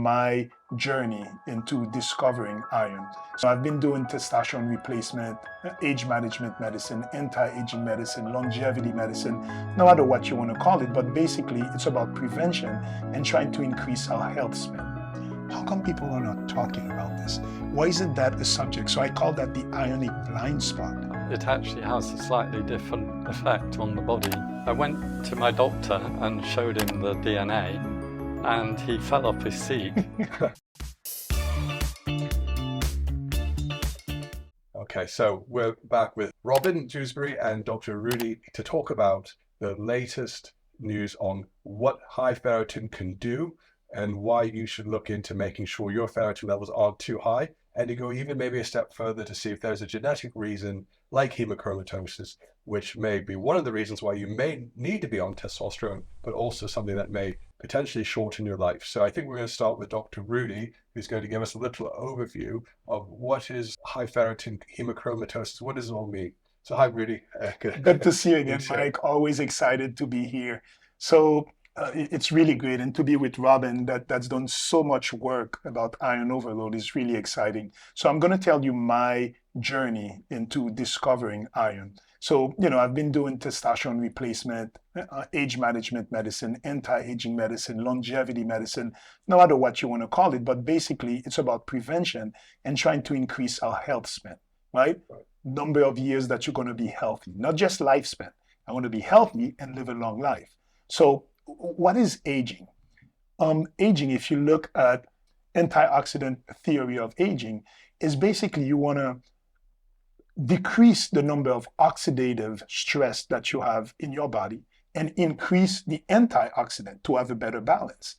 my journey into discovering iron. So I've been doing testosterone replacement, age management medicine, anti-aging medicine, longevity medicine, no matter what you want to call it, but basically it's about prevention and trying to increase our health span. How come people are not talking about this? Why isn't that a subject? So I call that the ionic blind spot. It actually has a slightly different effect on the body. I went to my doctor and showed him the DNA, and he fell off his seat. Okay, so we're back with Robin Jewsbury and Dr. Rudy to talk about the latest news on what high ferritin can do and why you should look into making sure your ferritin levels aren't too high, and to go even maybe a step further to see if there's a genetic reason like hemochromatosis, which may be one of the reasons why you may need to be on testosterone, but also something that may potentially shorten your life. So I think we're going to start with Dr. Rudy, who's going to give us a little overview of what is high ferritin hemochromatosis. What does it all mean? So hi, Rudy. Good to see you again, Mike. Always excited to be here. So it's really great. And to be with Robin, that's done so much work about iron overload is really exciting. So I'm going to tell you my journey into discovering iron. So, I've been doing testosterone replacement, age management medicine, anti-aging medicine, longevity medicine, no matter what you want to call it, but basically it's about prevention and trying to increase our health span, right? Number of years that you're going to be healthy, not just lifespan. I want to be healthy and live a long life. So what is aging? Aging, if you look at antioxidant theory of aging, is basically you want to decrease the number of oxidative stress that you have in your body and increase the antioxidant to have a better balance.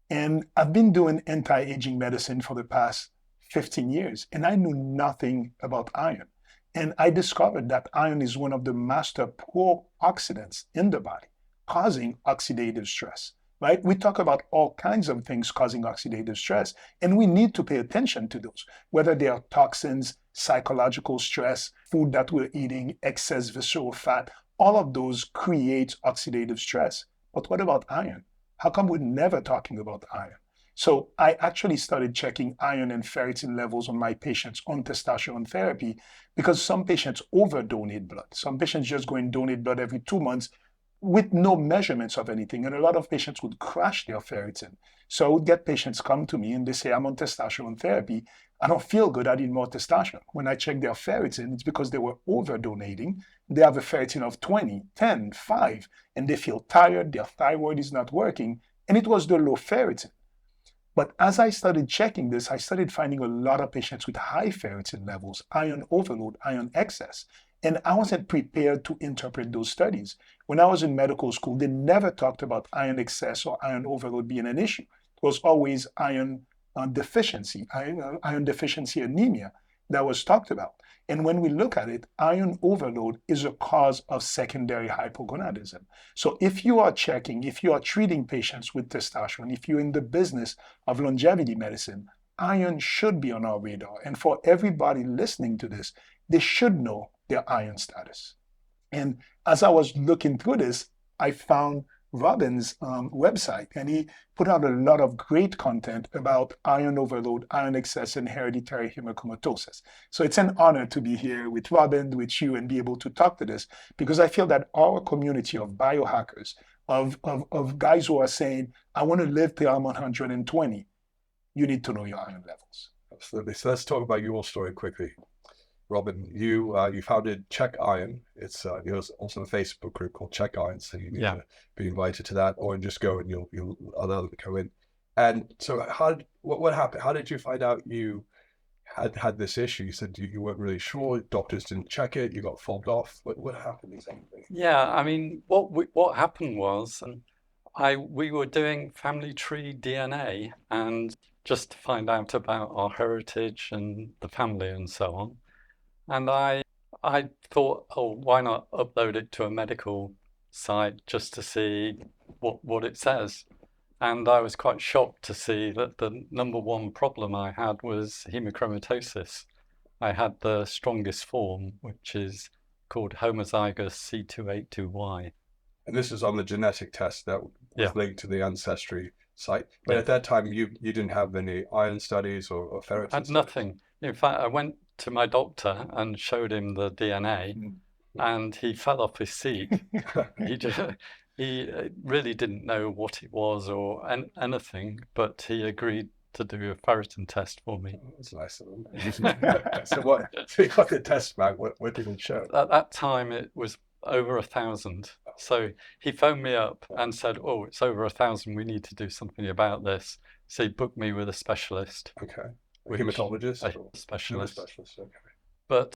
And I've been doing anti-aging medicine for the past 15 years, and I knew nothing about iron. And I discovered that iron is one of the master pro-oxidants in the body, causing oxidative stress, right? We talk about all kinds of things causing oxidative stress, and we need to pay attention to those, whether they are toxins, psychological stress, food that we're eating, excess visceral fat, all of those create oxidative stress. But what about iron? How come we're never talking about iron? So I actually started checking iron and ferritin levels on my patients on testosterone therapy because some patients over-donate blood. Some patients just go and donate blood every 2 months with no measurements of anything. And a lot of patients would crash their ferritin. So I would get patients come to me and they say, I'm on testosterone therapy. I don't feel good. I need more testosterone. When I check their ferritin, it's because they were over-donating. They have a ferritin of 20, 10, 5, and they feel tired. Their thyroid is not working. And it was the low ferritin. But as I started checking this, I started finding a lot of patients with high ferritin levels, iron overload, iron excess. And I wasn't prepared to interpret those studies. When I was in medical school, they never talked about iron excess or iron overload being an issue. It was always iron deficiency, iron deficiency anemia that was talked about. And when we look at it, iron overload is a cause of secondary hypogonadism. So if you are checking, if you are treating patients with testosterone, if you're in the business of longevity medicine, iron should be on our radar. And for everybody listening to this, they should know their iron status. And as I was looking through this, I found Robin's website, and he put out a lot of great content about iron overload, iron excess, and hereditary hemochromatosis. So it's an honor to be here with Robin, with you, and be able to talk to this, because I feel that our community of biohackers, of guys who are saying, I want to live till I'm 120, you need to know your iron levels. Absolutely. So let's talk about your story quickly. Robin, you founded Check Iron. There's also a Facebook group called Check Iron, so you need to be invited to that, or just go and you'll allow them to go in. And so, what happened? How did you find out you had this issue? You said you weren't really sure. Doctors didn't check it. You got fobbed off. What happened exactly? Yeah, I mean, what happened was, we were doing family tree DNA, and just to find out about our heritage and the family and so on. And I thought, oh, why not upload it to a medical site just to see what it says. And I was quite shocked to see that the number one problem I had was hemochromatosis. I had the strongest form, which is called homozygous C282Y. And this is on the genetic test that was linked to the ancestry site. But at that time, you didn't have any iron studies or ferritin I had studies. nothing. In fact, I went to my doctor and showed him the DNA, and he fell off his seat. He really didn't know what it was or anything, but he agreed to do a ferritin test for me. That's nice of him. So you got the test back. What did it show? At that time, it was over 1,000. So he phoned me up and said, "Oh, it's over 1,000. We need to do something about this." So he booked me with a specialist. Okay. A hematologist? A specialist. Okay. But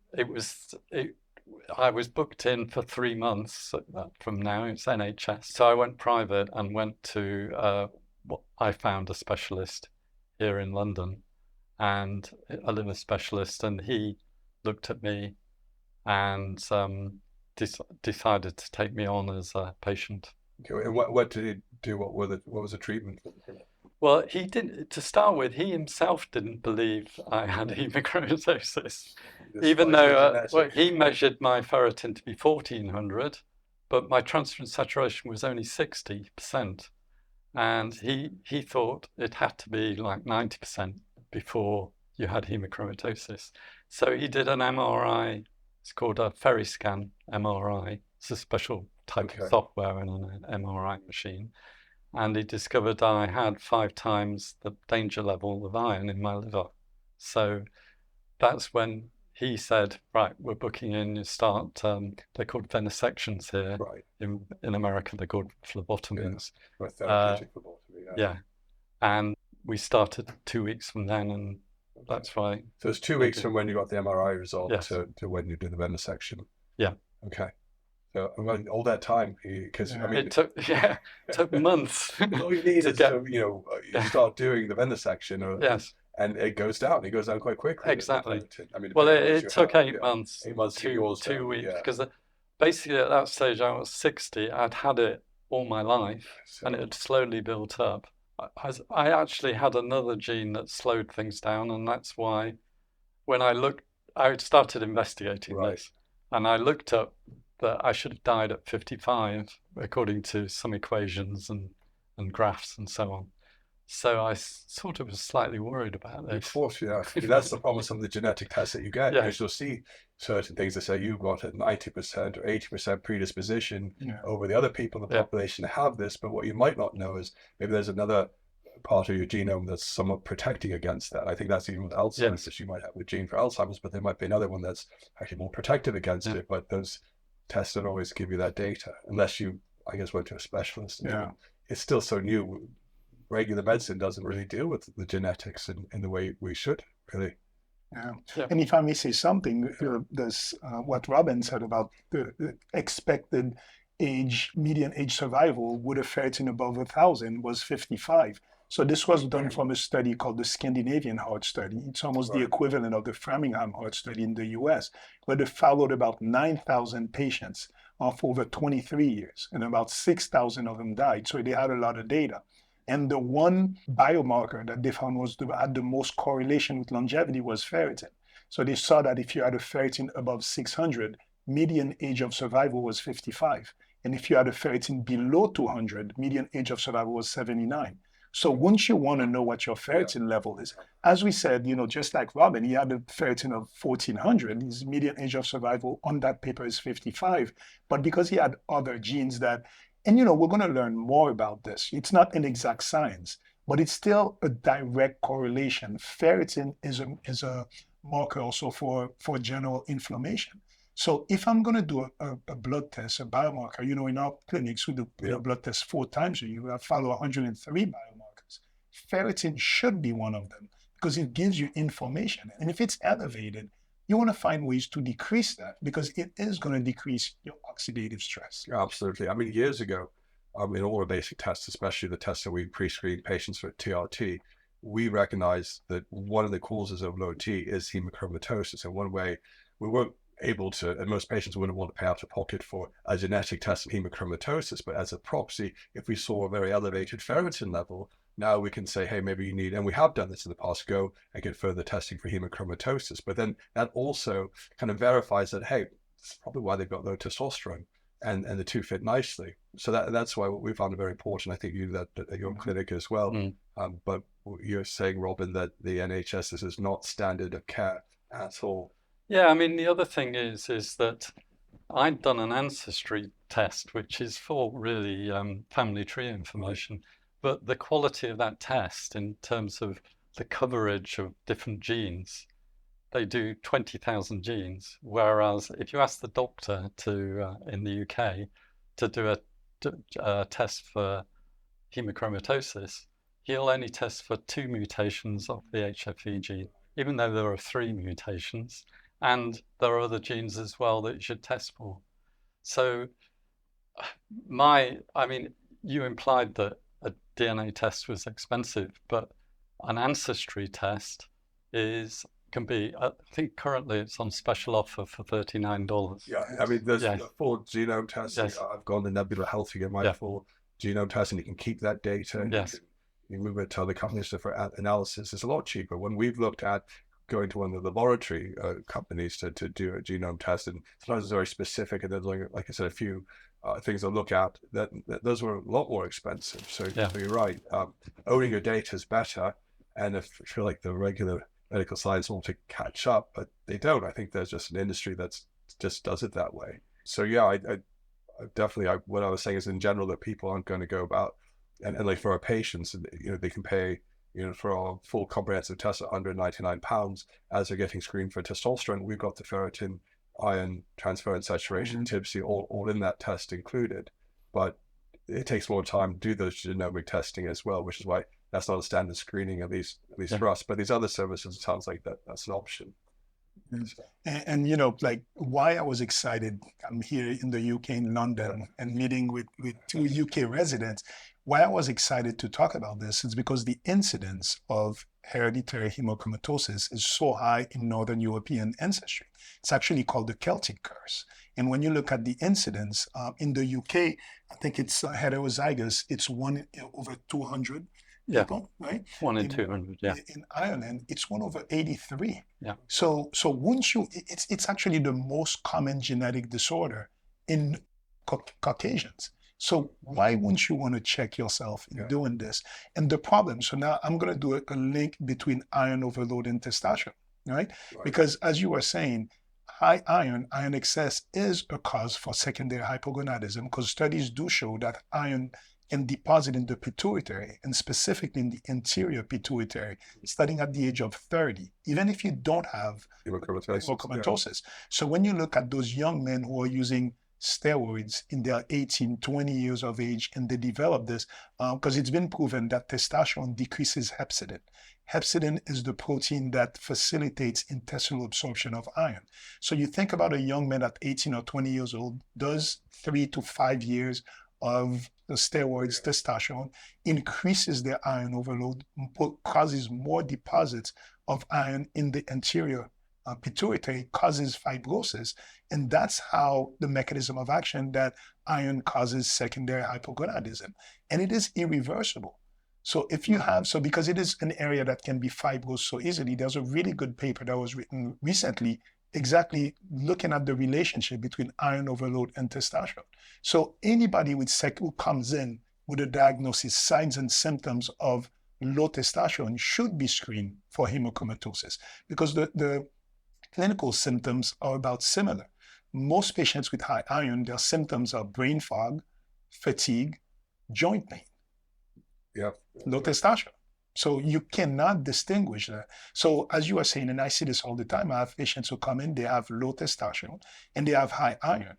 I was booked in for 3 months from now. It's NHS. So I went private and went to I found a specialist here in London, and a liver specialist, and he looked at me and decided to take me on as a patient. Okay. And what did he do? What was the treatment? Well, he didn't. To start with, he himself didn't believe I had hemochromatosis, even though he measured my ferritin to be 1,400, but my transferrin saturation was only 60%, and he thought it had to be like 90% before you had hemochromatosis. So he did an MRI. It's called a Ferriscan MRI. It's a special type of software in an MRI machine. And he discovered I had 5 times the danger level of iron in my liver. So that's when he said, right, we're booking in, you start, they're called venesections here. Right. In America, they're called phlebotomies. Yeah. Therapeutic phlebotomy. Yeah. And we started 2 weeks from then, and that's why. So it's 2 weeks from when you got the MRI result to when you did the venesection. Yeah. Okay. So all that time, because I mean, it took months. All you need is you start doing the venesection, yes, and it goes down. It goes down quite quickly. Exactly. I mean, well, it took 8 months. 8 months. 2 weeks, because basically at that stage I was 60. I'd had it all my life, and it had slowly built up. I actually had another gene that slowed things down, and that's why when I started investigating this, and I looked up that I should have died at 55 according to some equations and graphs and so on. So I sort of was slightly worried about this. Of course, yeah. That's the promise of the genetic tests that you get. Yeah. Because you'll see certain things that say you've got a 90% or 80% predisposition over the other people in the population that have this. But what you might not know is maybe there's another part of your genome that's somewhat protecting against that. I think that's even with Alzheimer's, that you might have a gene for Alzheimer's, but there might be another one that's actually more protective against it. But those tests don't always give you that data unless you, I guess, went to a specialist. Yeah. It's still so new. Regular medicine doesn't really deal with the genetics in the way we should, really. Yeah. And if I may say something, there's what Robin said about the expected median age survival with a ferritin above 1,000 was 55. So this was done from a study called the Scandinavian Heart Study. It's almost the equivalent of the Framingham Heart Study in the US, where they followed about 9,000 patients for over 23 years, and about 6,000 of them died. So they had a lot of data. And the one biomarker that they found had the most correlation with longevity was ferritin. So they saw that if you had a ferritin above 600, median age of survival was 55. And if you had a ferritin below 200, median age of survival was 79. So once you want to know what your ferritin level is, as we said, just like Robin, he had a ferritin of 1,400. His median age of survival on that paper is 55. But because he had other genes that, and we're going to learn more about this. It's not an exact science, but it's still a direct correlation. Ferritin is a marker also for general inflammation. So if I'm going to do a blood test, a biomarker, in our clinics, we do blood tests 4 times a year. We follow 103 biomarkers. Ferritin should be one of them because it gives you information. And if it's elevated, you want to find ways to decrease that because it is going to decrease your oxidative stress. Absolutely. I mean, years ago, in all our basic tests, especially the tests that we pre-screen patients for TRT, we recognized that one of the causes of low T is hemochromatosis. And one way we weren't able to, and most patients wouldn't want to pay out of pocket for a genetic test of hemochromatosis, but as a proxy, if we saw a very elevated ferritin level, now we can say, hey, maybe you need, and we have done this in the past, go and get further testing for hemochromatosis. But then that also kind of verifies that, hey, it's probably why they've got low testosterone. and the two fit nicely. So that's why we found it very important. I think you that at your clinic as well. But you're saying, Robin, that the NHS is not standard of care at all. Yeah, I mean, the other thing is that I'd done an ancestry test, which is for really family tree information, but the quality of that test in terms of the coverage of different genes, they do 20,000 genes, whereas if you ask the doctor to in the UK to do a test for hemochromatosis, he'll only test for 2 mutations of the HFE gene, even though there are 3 mutations, and there are other genes as well that you should test for. So I mean, you implied that a DNA test was expensive, but an ancestry test can be, I think currently it's on special offer for $39. Yeah, I mean, there's full genome testing. Yes. I've gone to Nebula Health to get my full genome test, and you can keep that data. And you move it to other companies for analysis. It's a lot cheaper. When we've looked at going to one of the laboratory companies to do a genome test, and sometimes it's very specific, and there's like I said, a few things to look at, that those were a lot more expensive. So you're right. Owning your data is better, and I feel like the regular medical science want to catch up, but they don't. I think there's just an industry that's just does it that way. So yeah, I definitely, what I was saying is in general that people aren't going to go about, and like for our patients, they can pay, for our full comprehensive test at £199 as they're getting screened for testosterone. We've got the ferritin, iron transfer and saturation, TIBC, all in that test included. But it takes more time to do those genomic testing as well, which is why that's not a standard screening, at least for us. But these other services, it sounds like that's an option. And like why I was excited, I'm here in the UK in London and meeting with 2 UK residents. Why I was excited to talk about this is because the incidence of hereditary hemochromatosis is so high in Northern European ancestry. It's actually called the Celtic curse. And when you look at the incidence in the UK, I think it's heterozygous, it's 1 over 200 people, right? 1 in 200, In Ireland, it's 1 over 83. Yeah. So wouldn't you, it's actually the most common genetic disorder in Caucasians. So why wouldn't you want to check yourself in doing this? And the problem, so now I'm going to do a link between iron overload and testosterone, right? Because as you were saying, high iron excess is a cause for secondary hypogonadism, because studies do show that iron can deposit in the pituitary, and specifically in the anterior pituitary, starting at the age of 30, even if you don't have hemochromatosis. So when you look at those young men who are using steroids in their 18, 20 years of age, and they develop this, because it's been proven that testosterone decreases hepcidin. Hepcidin is the protein that facilitates intestinal absorption of iron. So you think about a young man at 18 or 20 years old, does 3 to 5 years of the steroids, testosterone, increases their iron overload, causes more deposits of iron in the anterior pituitary, causes fibrosis. And that's how the mechanism of action that iron causes secondary hypogonadism. And it is irreversible. So if you have, because it is an area that can be fibrosed so easily, there's a really good paper that was written recently exactly looking at the relationship between iron overload and testosterone. So anybody who comes in with a diagnosis, signs and symptoms of low testosterone should be screened for hemochromatosis, because the clinical symptoms are about similar. Most patients with high iron, their symptoms are brain fog, fatigue, joint pain. Low testosterone. So you cannot distinguish that. So as you are saying, and I see this all the time, I have patients who come in, they have low testosterone and they have high iron.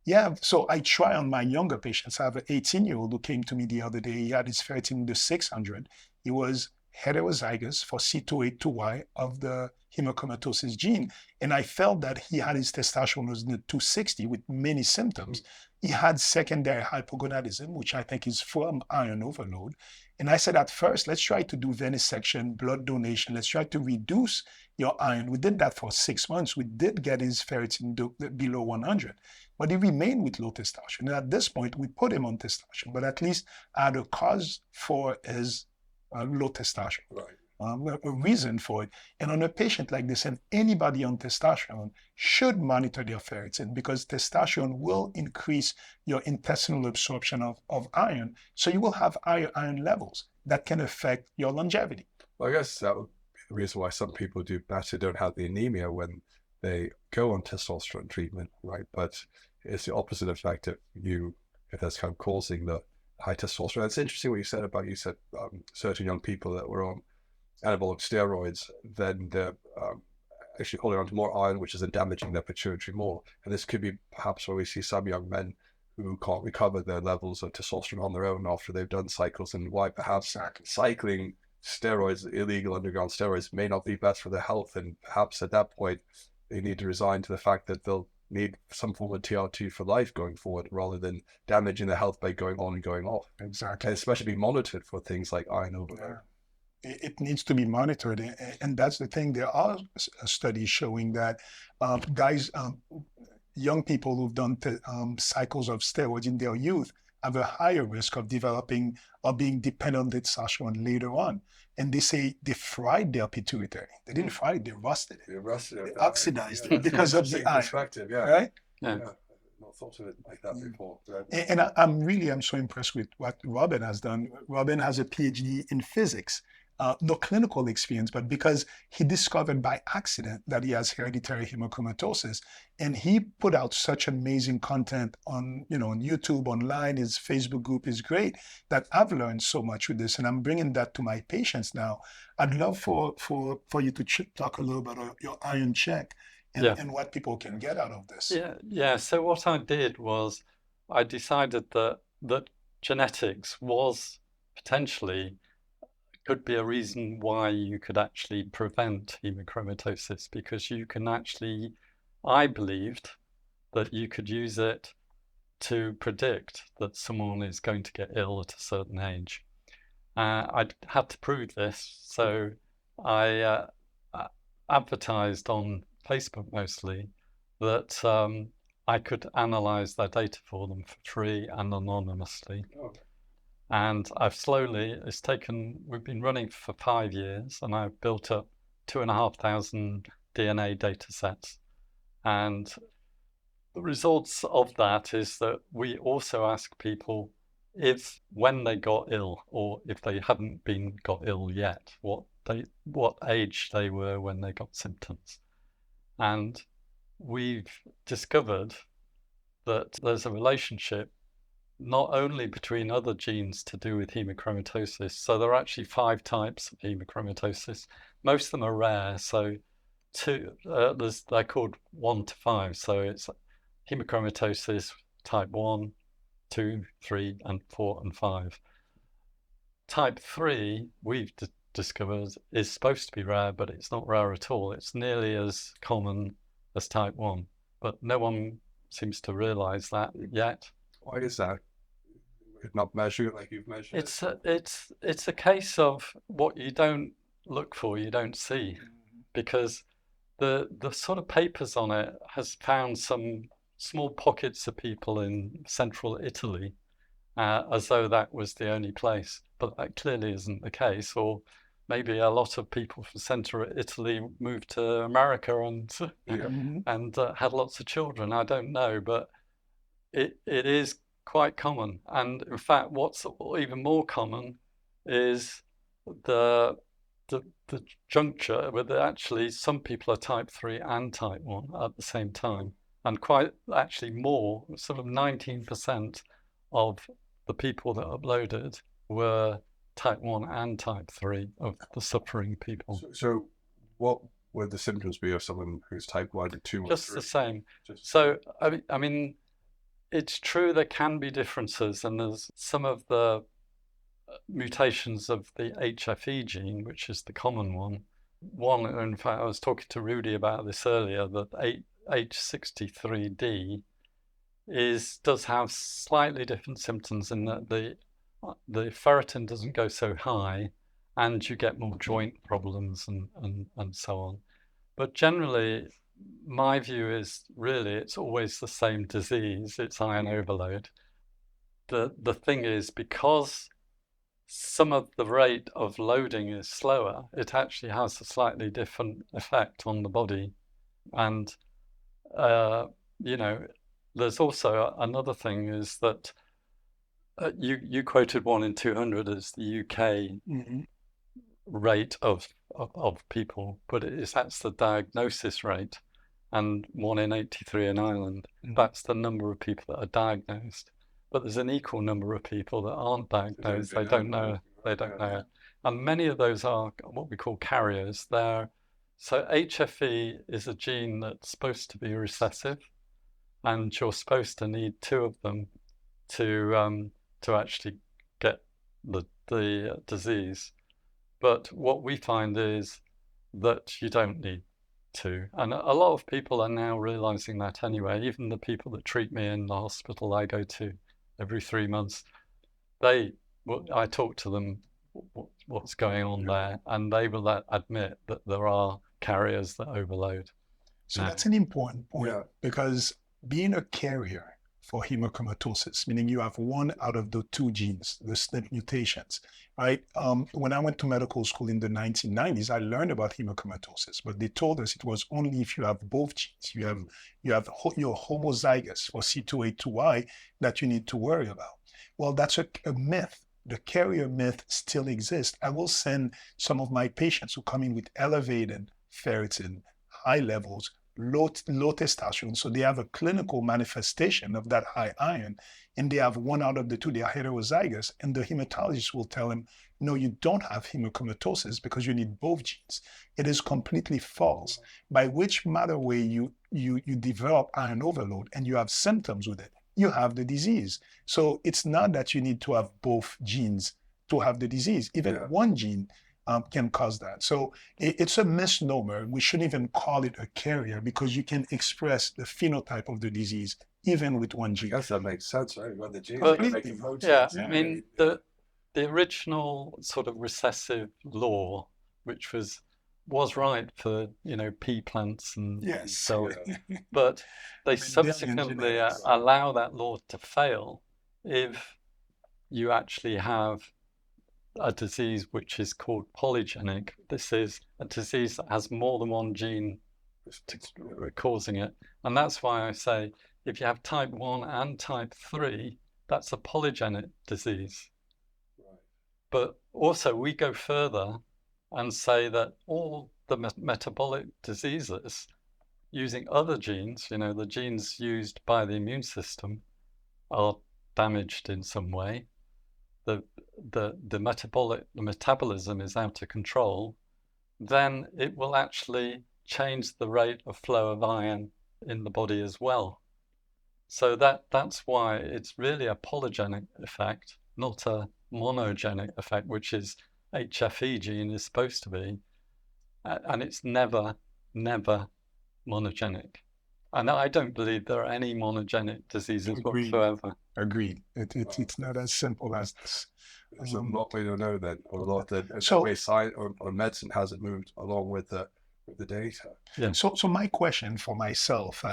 Yeah, so I try on my younger patients. I have an 18-year-old who came to me the other day. He had his ferritin in the 600. He was heterozygous for C282Y of the hemochromatosis gene. And I felt that he had his testosterone was in the 260 with many symptoms. He had secondary hypogonadism, which I think is from iron overload. And I said, at first, let's try to do venesection, blood donation. Let's try to reduce your iron. We did that for 6 months. We did get his ferritin below 100, but he remained with low testosterone. And at this point, we put him on testosterone, but at least I had a cause for his low testosterone. a reason for it. And on a patient like this, and anybody on testosterone should monitor their ferritin, because testosterone will increase your intestinal absorption of iron. So you will have higher iron levels that can affect your longevity. Well, I guess that would be the reason why some people do better, don't have the anemia when they go on testosterone treatment, right? But it's the opposite effect if that's kind of causing the high testosterone. It's interesting what you said about, certain young people that were on anabolic steroids, then they're actually holding on to more iron, which is then damaging their pituitary more. And this could be perhaps where we see some young men who can't recover their levels of testosterone on their own after they've done cycles, and why perhaps cycling steroids, illegal underground steroids, may not be best for their health. And perhaps at that point, they need to resign to the fact that they'll need some form of TRT for life going forward, rather than damaging their health by going on and going off. Exactly. And especially be monitored for things like iron overload. It needs to be monitored. And that's the thing. There are studies showing that young people who've done cycles of steroids in their youth have a higher risk of developing or being dependent on testosterone later on. And they say they fried their pituitary. They didn't fry it, they rusted it. They oxidized it because of the iron. Perspective, right? Yeah. Not thought of it like that before. And I'm so impressed with what Robin has done. Robin has a PhD in physics. No clinical experience, but because he discovered by accident that he has hereditary hemochromatosis, and he put out such amazing content on YouTube, online. His Facebook group is great, that I've learned so much with this, and I'm bringing that to my patients now. I'd love for you to talk a little about your iron check and what people can get out of this. Yeah. So what I did was I decided that genetics was potentially could be a reason why you could actually prevent hemochromatosis, because you can actually, I believed that you could use it to predict that someone is going to get ill at a certain age. I had to prove this, so I advertised on Facebook mostly that I could analyze their data for them for free and anonymously. Okay. And we've been running for 5 years, and I've built up 2,500 DNA data sets. And the results of that is that we also ask people if, when they got ill, or if they hadn't got ill yet, what age they were when they got symptoms. And we've discovered that there's a relationship not only between other genes to do with hemochromatosis. So there are actually 5 types of hemochromatosis. Most of them are rare. So they're called 1 to 5. So it's hemochromatosis type 1, 2, 3, and 4, and 5. Type 3, we've discovered, is supposed to be rare, but it's not rare at all. It's nearly as common as type 1, but no one seems to realize that yet. Why is that? Not measure it like you've measured it's a case of what you don't look for, you don't see, because the sort of papers on it has found some small pockets of people in central Italy, as though that was the only place, but that clearly isn't the case. Or maybe a lot of people from central Italy moved to America and had lots of children. I don't know, but it is quite common. And in fact, what's even more common is the juncture where actually some people are type 3 and type 1 at the same time, and quite actually more, sort of 19% of the people that uploaded were type 1 and type 3 of the suffering people. So what would the symptoms be of someone who's type 1 to 2 or 3? Just the same. So I mean, it's true there can be differences, and there's some of the mutations of the HFE gene, which is the common one. In fact, I was talking to Rudy about this earlier, that H63D does have slightly different symptoms in that the ferritin doesn't go so high, and you get more joint problems and so on. But generally, my view is really it's always the same disease. It's iron overload. The thing is, because some of the rate of loading is slower, it actually has a slightly different effect on the body. And, you know, there's also another thing is that you quoted 1 in 200 as the UK rate of people, but that's the diagnosis rate, and 1 in 83 in Ireland. That's the number of people that are diagnosed. But there's an equal number of people that aren't diagnosed. They don't know. And many of those are what we call carriers. So HFE is a gene that's supposed to be recessive, and you're supposed to need 2 of them to actually get the disease. But what we find is that you don't need 2. And a lot of people are now realizing that anyway. Even the people that treat me in the hospital I go to every 3 months, I talk to them what's going on there, and they will admit that there are carriers that overload. So that's an important point, because being a carrier for hemochromatosis, meaning you have 1 out of the 2 genes, the SNP mutations, right? When I went to medical school in the 1990s, I learned about hemochromatosis, but they told us it was only if you have both genes. You're homozygous for C2A2Y that you need to worry about. Well, that's a myth. The carrier myth still exists. I will send some of my patients who come in with elevated ferritin, high levels, low testosterone, so they have a clinical manifestation of that high iron, and they have 1 out of the 2, they are heterozygous, and the hematologist will tell them, no, you don't have hemochromatosis because you need both genes. It is completely false. By which matter way you develop iron overload and you have symptoms with it, you have the disease. So it's not that you need to have both genes to have the disease. Even 1 gene can cause that. So it's a misnomer. We shouldn't even call it a carrier, because you can express the phenotype of the disease even with 1 gene. I guess that makes sense, right? Well, the genes But, are making proteins. yeah, I mean, the original sort of recessive law, which was right for, pea plants and so on, but they subsequently allow that law to fail if you actually have a disease which is called polygenic. This is a disease that has more than 1 gene causing it. And that's why I say if you have type 1 and type 3, that's a polygenic disease. Right. But also we go further and say that all the metabolic diseases using other genes, the genes used by the immune system, are damaged in some way. The metabolism is out of control, then it will actually change the rate of flow of iron in the body as well. So that's why it's really a polygenic effect, not a monogenic effect, which is HFE gene is supposed to be, and it's never monogenic. And I don't believe there are any monogenic diseases whatsoever. Agreed. It's not as simple as this. There's a lot we don't know then, or a lot that the way science or medicine hasn't moved along with the data. Yeah. So my question for myself,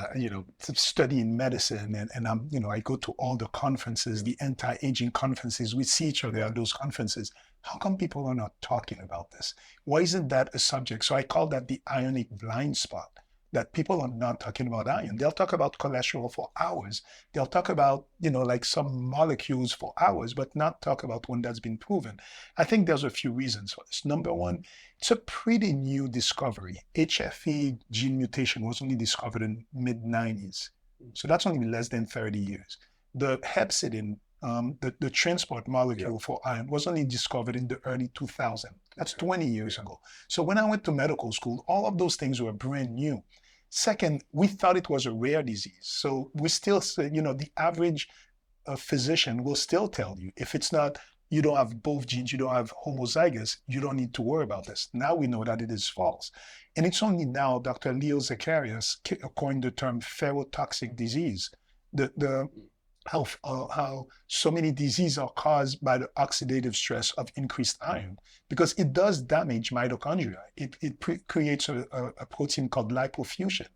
studying medicine, and I'm, I go to all the conferences, the anti-aging conferences. We see each other at those conferences. How come people are not talking about this? Why isn't that a subject? So I call that the ionic blind spot. That people are not talking about iron. They'll talk about cholesterol for hours. They'll talk about, like some molecules for hours, but not talk about one that's been proven. I think there's a few reasons for this. Number one, it's a pretty new discovery. HFE gene mutation was only discovered in mid-90s. So that's only less than 30 years. The hepcidin, the transport molecule for iron, was only discovered in the early 2000s. That's 20 years ago. So when I went to medical school, all of those things were brand new. Second, we thought it was a rare disease. So we still say, the average physician will still tell you, if it's not, you don't have both genes, you don't have homozygous, you don't need to worry about this. Now we know that it is false. And it's only now Dr. Leo Zacharias coined the term ferrotoxic disease. How so many diseases are caused by the oxidative stress of increased iron, because it does damage mitochondria. It creates a protein called lipofuscin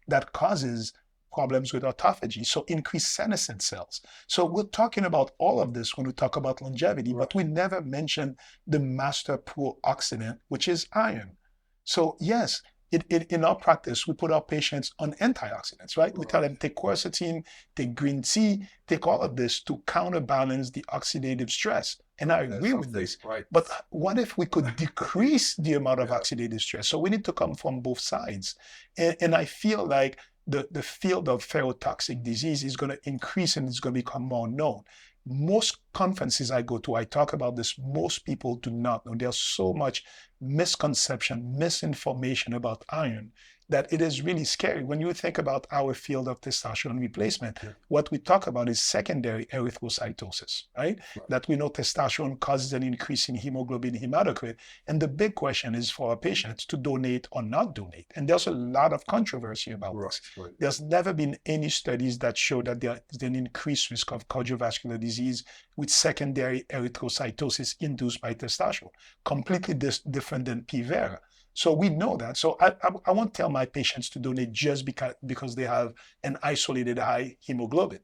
that causes problems with autophagy, so increased senescent cells. So we're talking about all of this when we talk about longevity, but we never mention the master pro-oxidant, which is iron. So yes, in our practice, we put our patients on antioxidants, right? We tell them take quercetin, take green tea, take all of this to counterbalance the oxidative stress. And I agree with this. Right. But what if we could decrease the amount of oxidative stress? So we need to come from both sides. And I feel like the field of ferrotoxic disease is going to increase and it's going to become more known. Most conferences I go to, I talk about this, most people do not know. There's so much misconception, misinformation about iron that it is really scary. When you think about our field of testosterone replacement, what we talk about is secondary erythrocytosis, right? That we know testosterone causes an increase in hemoglobin hematocrit. And the big question is for our patients to donate or not donate. And there's a lot of controversy about this. There's never been any studies that show that there is an increased risk of cardiovascular disease with secondary erythrocytosis induced by testosterone, completely different than P-Vera. So we know that. So I won't tell my patients to donate just because they have an isolated high hemoglobin.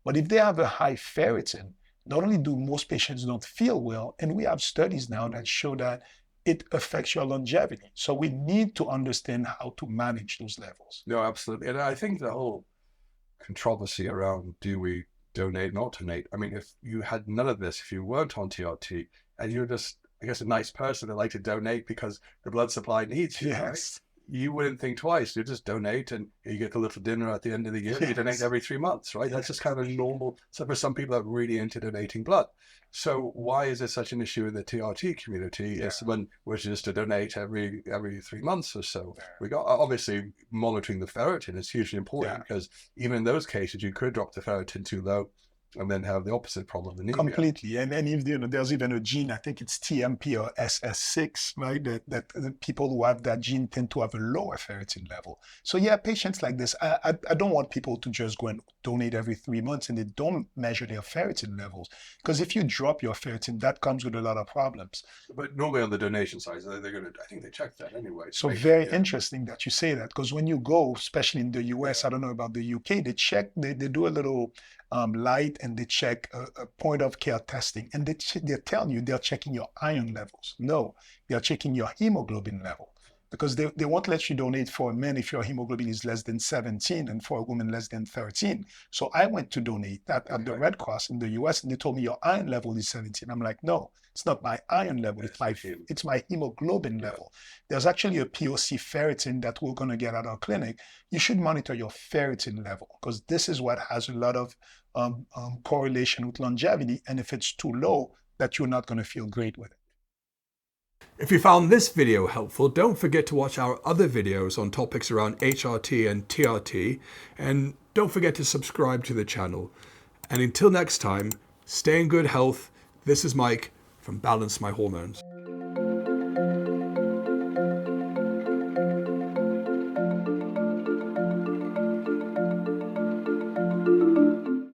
But if they have a high ferritin, not only do most patients don't feel well, and we have studies now that show that it affects your longevity. So we need to understand how to manage those levels. No, absolutely. And I think the whole controversy around do we donate, not donate. I mean, if you had none of this, if you weren't on TRT and you're just, I guess, a nice person that like to donate because the blood supply needs you, right? You wouldn't think twice. You just donate and you get a little dinner at the end of the year. You donate every 3 months, right? That's just kind of normal. So for some people that are really into donating blood. So why is there such an issue in the TRT community? It's when we're just to donate every 3 months or so. We got obviously monitoring the ferritin is hugely important because even in those cases you could drop the ferritin too low and then have the opposite problem, anemia. Completely. And if there's even a gene, I think it's TMP or SS6, right? That the people who have that gene tend to have a lower ferritin level. So yeah, patients like this, I don't want people to just go and donate every 3 months and they don't measure their ferritin levels. Because if you drop your ferritin, that comes with a lot of problems. But normally on the donation side, they're going to, I think they check that anyway. So very interesting that you say that, because when you go, especially in the US, I don't know about the UK, they check, they do a little light and they check a point of care testing, and they tell you they're checking your iron levels. No, they're checking your hemoglobin level, because they won't let you donate for a man if your hemoglobin is less than 17 and for a woman less than 13. So I went to donate at the Red Cross in the US and they told me your iron level is 17. I'm like, no, it's not my iron level, it's my hemoglobin level. There's actually a POC ferritin that we're going to get at our clinic. You should monitor your ferritin level, because this is what has a lot of correlation with longevity, and if it's too low, that you're not going to feel great with it. If you found this video helpful, don't forget to watch our other videos on topics around HRT and TRT, and don't forget to subscribe to the channel. And until next time, stay in good health. This is Mike from Balance My Hormones.